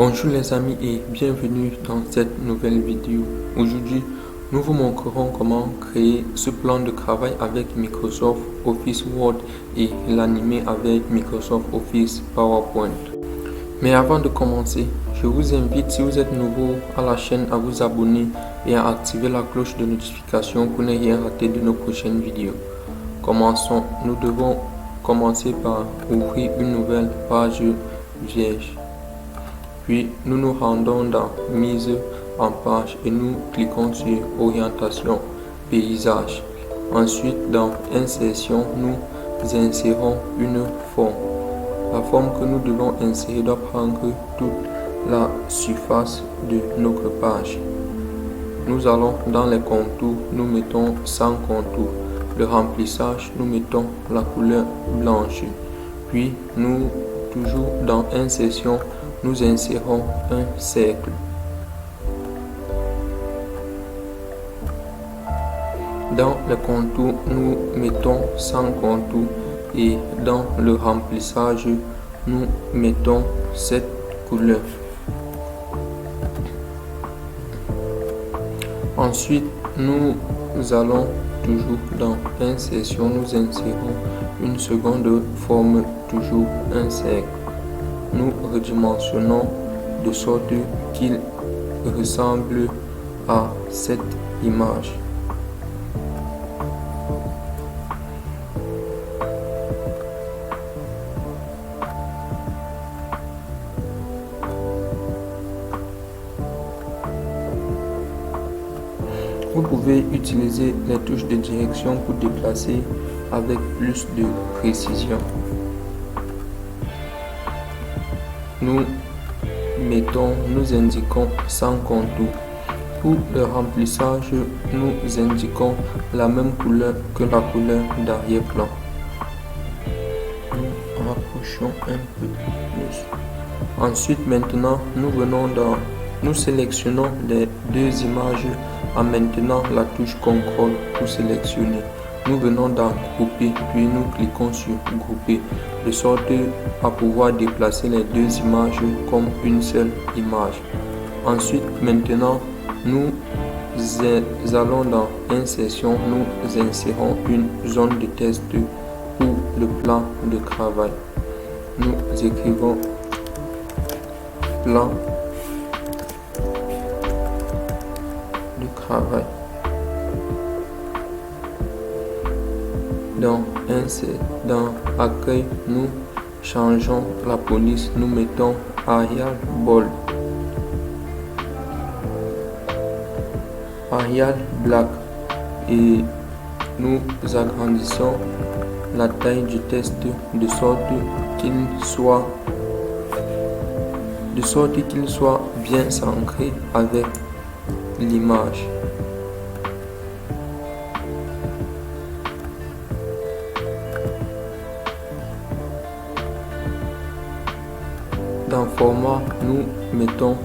Bonjour les amis et bienvenue dans cette nouvelle vidéo. Aujourd'hui, nous vous montrerons comment créer ce plan de travail avec Microsoft Office Word et l'animer avec Microsoft Office PowerPoint. Mais avant de commencer, je vous invite, si vous êtes nouveau à la chaîne, à vous abonner et à activer la cloche de notification pour ne rien rater de nos prochaines vidéos. Commençons. Nous devons commencer par ouvrir une nouvelle page vierge. Puis nous nous rendons dans mise en page et nous cliquons sur orientation paysage. Ensuite dans insertion, nous insérons une forme. La forme que nous devons insérer doit prendre toute la surface de notre page. Nous allons dans les contours, nous mettons sans contour. Le remplissage, nous mettons la couleur blanche. Puis nous, toujours dans insertion, nous insérons un cercle. Dans le contour, nous mettons sans contour et dans le remplissage, nous mettons cette couleur. Ensuite, nous allons toujours dans insertion, nous insérons une seconde forme, toujours un cercle. Nous redimensionnons de sorte qu'il ressemble à cette image. Vous pouvez utiliser les touches de direction pour déplacer avec plus de précision. Nous indiquons sans contour. Pour le remplissage, nous indiquons la même couleur que la couleur d'arrière-plan. Nous rapprochons un peu plus. Ensuite, maintenant, nous sélectionnons les deux images en maintenant la touche CTRL pour sélectionner. Nous venons dans grouper, puis nous cliquons sur grouper, de sorte à pouvoir déplacer les deux images comme une seule image. Ensuite, maintenant, nous allons dans insertion, nous insérons une zone de test pour le plan de travail. Nous écrivons plan de travail. Dans accueil, nous changeons la police, nous mettons Arial Bold, Arial Black et nous agrandissons la taille du test de sorte qu'il soit bien centré avec l'image. Dans format, nous mettons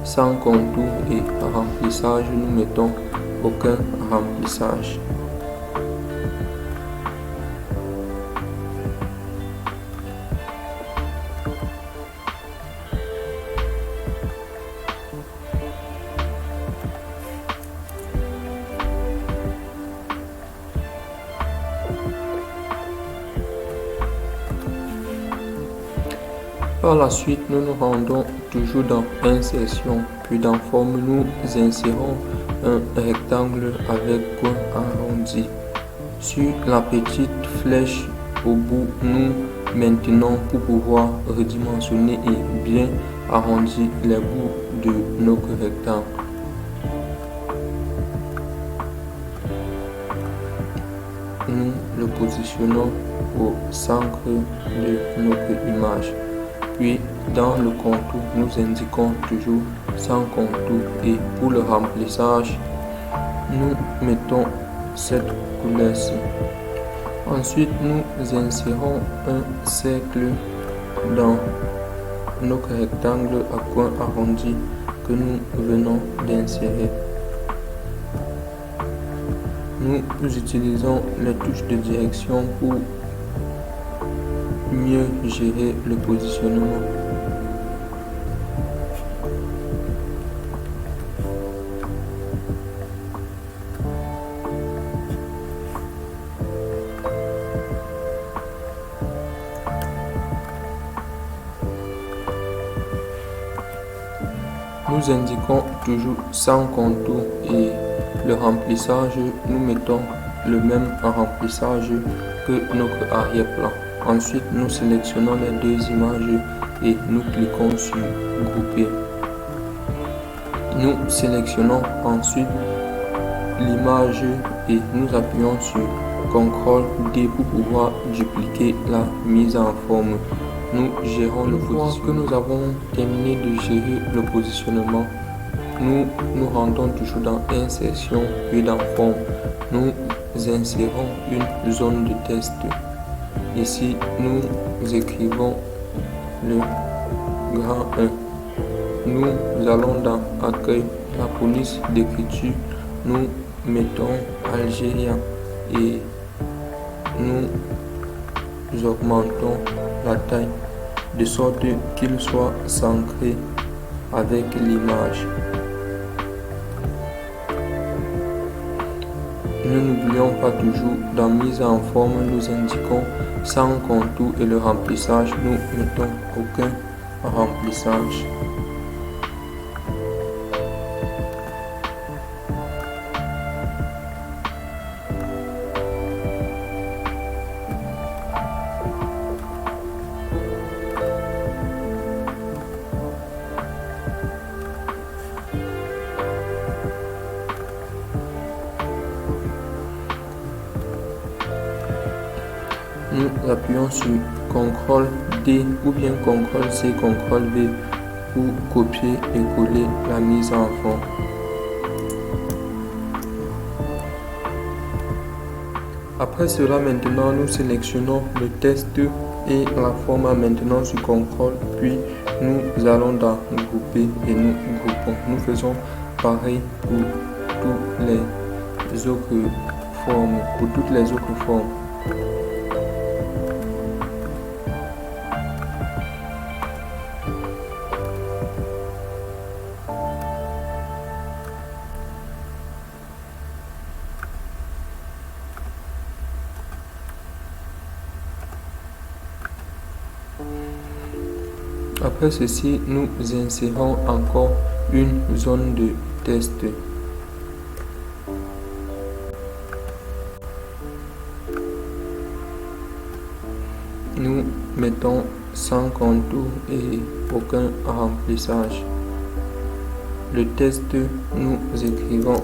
sans contour et remplissage, nous mettons aucun remplissage. Par la suite, nous nous rendons toujours dans insertion, puis dans forme, nous insérons un rectangle avec coin arrondi. Sur la petite flèche au bout, nous maintenons pour pouvoir redimensionner et bien arrondir les bouts de notre rectangle. Nous le positionnons au centre de notre image. Puis dans le contour, nous indiquons toujours sans contour et pour le remplissage, nous mettons cette couleur-ci. Ensuite, nous insérons un cercle dans notre rectangle à coin arrondi que nous venons d'insérer. Nous utilisons les touches de direction pour mieux gérer le positionnement. Nous indiquons toujours sans contour et le remplissage, nous mettons le même remplissage que notre arrière-plan. Ensuite, nous sélectionnons les deux images et nous cliquons sur grouper. Nous sélectionnons ensuite l'image et nous appuyons sur CTRL-D pour pouvoir dupliquer la mise en forme. Nous gérons le positionnement. Une fois que nous avons terminé de gérer le positionnement, nous nous rendons toujours dans Insertion puis dans Forme. Nous insérons une zone de test. Ici, nous écrivons le grand 1. Nous allons dans Accueil, la police d'écriture. Nous mettons algérien et nous augmentons la taille de sorte qu'il soit centré avec l'image. Nous n'oublions pas toujours dans mise en forme, nous indiquons sans contour et le remplissage, nous mettons aucun remplissage. Nous appuyons sur CTRL-D ou bien CTRL-C, CTRL-V pour copier et coller la mise en forme. Après cela, maintenant, nous sélectionnons le test et la forme maintenant sur CTRL, puis nous allons dans Grouper et nous groupons. Nous faisons pareil pour toutes les autres formes. Après ceci, nous insérons encore une zone de test. Nous mettons sans contour et aucun remplissage. Le test, nous écrivons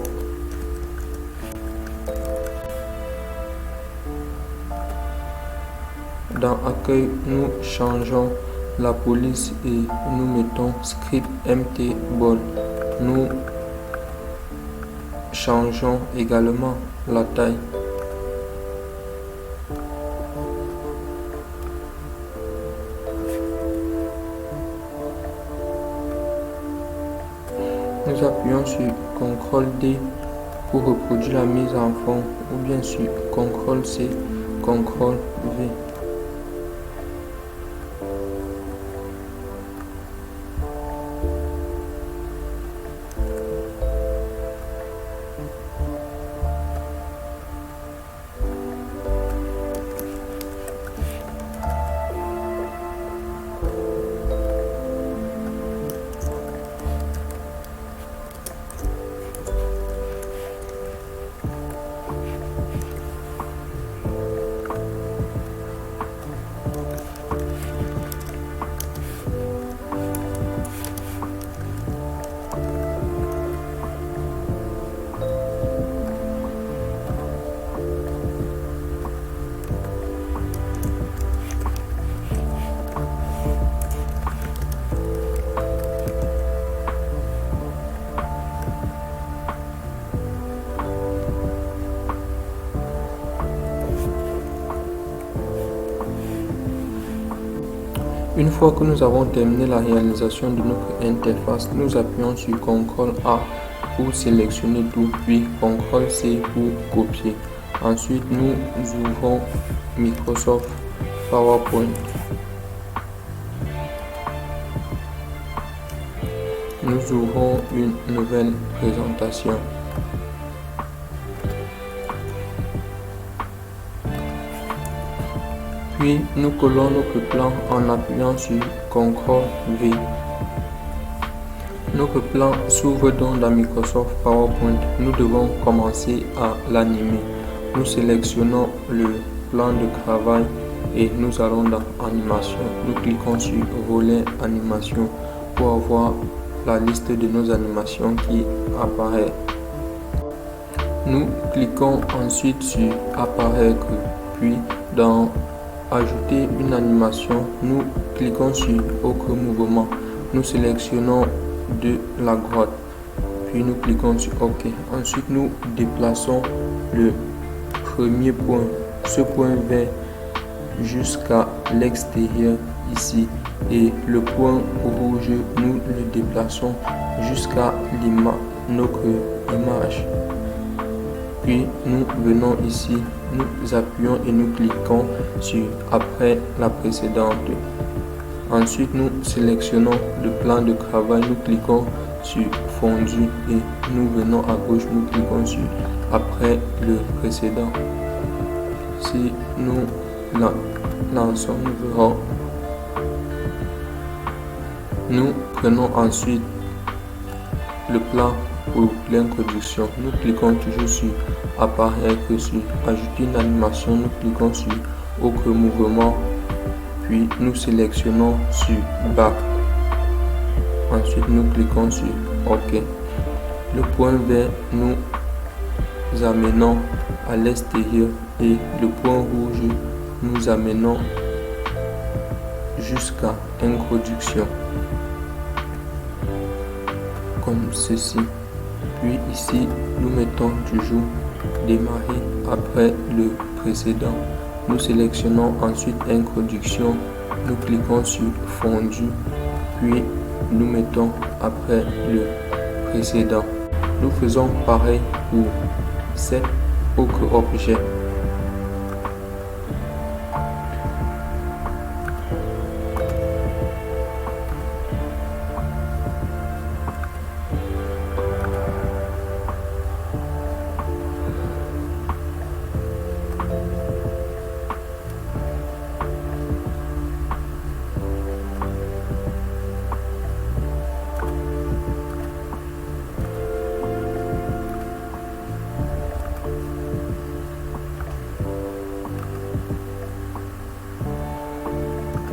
dans Accueil, nous changeons la police et nous mettons script mt ball. Nous changeons également la taille. Nous appuyons sur CTRL-D pour reproduire la mise en forme ou bien sur CTRL-C, CTRL-V. Une fois que nous avons terminé la réalisation de notre interface, nous appuyons sur CTRL-A pour sélectionner tout, puis CTRL-C pour copier. Ensuite, nous ouvrons Microsoft PowerPoint. Nous ouvrons une nouvelle présentation. Puis nous collons notre plan en appuyant sur CTRL-V. Notre plan s'ouvre donc dans Microsoft PowerPoint. Nous devons commencer à l'animer. Nous sélectionnons le plan de travail et nous allons dans Animation. Nous cliquons sur Volet Animation pour avoir la liste de nos animations qui apparaît. Nous cliquons ensuite sur Apparaître, puis dans Ajouter une animation, nous cliquons sur Autre mouvement. Nous sélectionnons de la droite, puis nous cliquons sur OK. Ensuite, nous déplaçons le premier point, ce point vert, jusqu'à l'extérieur ici, et le point rouge, nous le déplaçons jusqu'à notre image. Puis nous venons ici, nous appuyons et nous cliquons sur après la précédente. Ensuite, nous sélectionnons le plan de travail, nous cliquons sur fondu et nous venons à gauche, nous cliquons sur après le précédent. Si nous lançons, nous verrons. Nous prenons ensuite le plan pour l'introduction. Nous cliquons toujours sur apparaître, sur ajouter une animation, nous cliquons sur autre mouvement, puis nous sélectionnons sur back. Ensuite nous cliquons sur OK. Le point vert, nous amenons à l'extérieur et le point rouge, nous amenons jusqu'à introduction, comme ceci. Puis ici, nous mettons toujours démarrer après le précédent. Nous sélectionnons ensuite introduction, nous cliquons sur fondu, puis nous mettons après le précédent. Nous faisons pareil pour cet autre objet.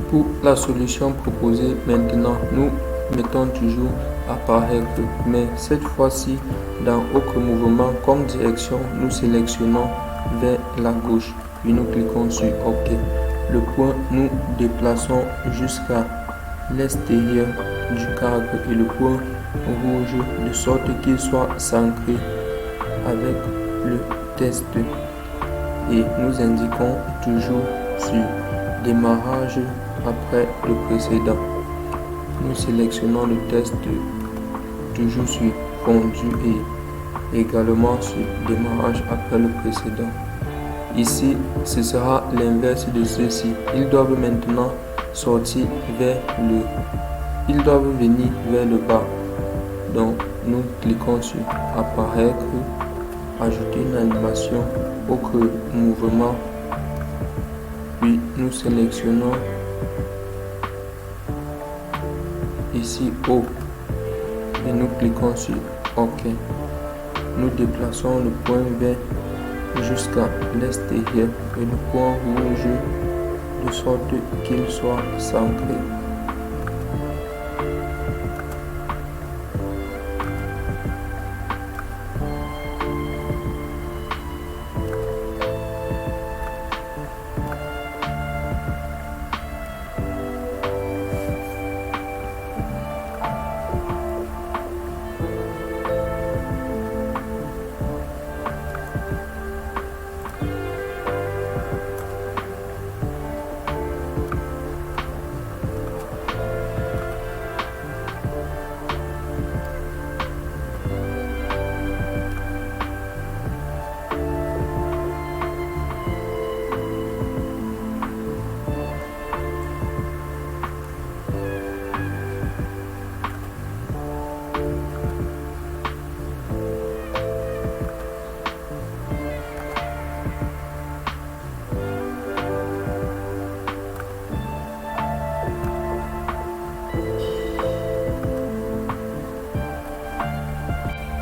Pour la solution proposée maintenant, nous mettons toujours apparaître, mais cette fois-ci dans autre mouvement comme direction, nous sélectionnons vers la gauche, puis nous cliquons sur OK. Le point, nous déplaçons jusqu'à l'extérieur du cadre et le point rouge de sorte qu'il soit centré avec le test, et nous indiquons toujours sur démarrage après le précédent. Nous sélectionnons le test toujours sur fondu et également sur démarrage après le précédent. Ici, ce sera l'inverse de ceci. Ils doivent maintenant sortir ils doivent venir vers le bas. Donc, nous cliquons sur apparaître, ajouter une animation, autre mouvement, puis nous sélectionnons ici haut et nous cliquons sur OK. Nous déplaçons le point vert jusqu'à l'extérieur et le point rouge de sorte qu'il soit centré.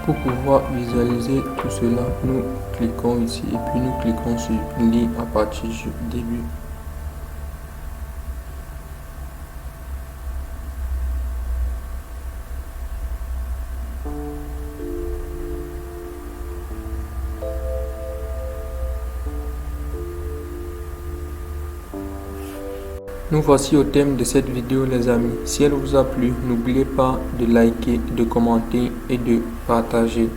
Pour pouvoir visualiser tout cela, nous cliquons ici et puis nous cliquons sur lire à partir du début. Nous voici au thème de cette vidéo les amis. Si elle vous a plu, n'oubliez pas de liker, de commenter et de partager.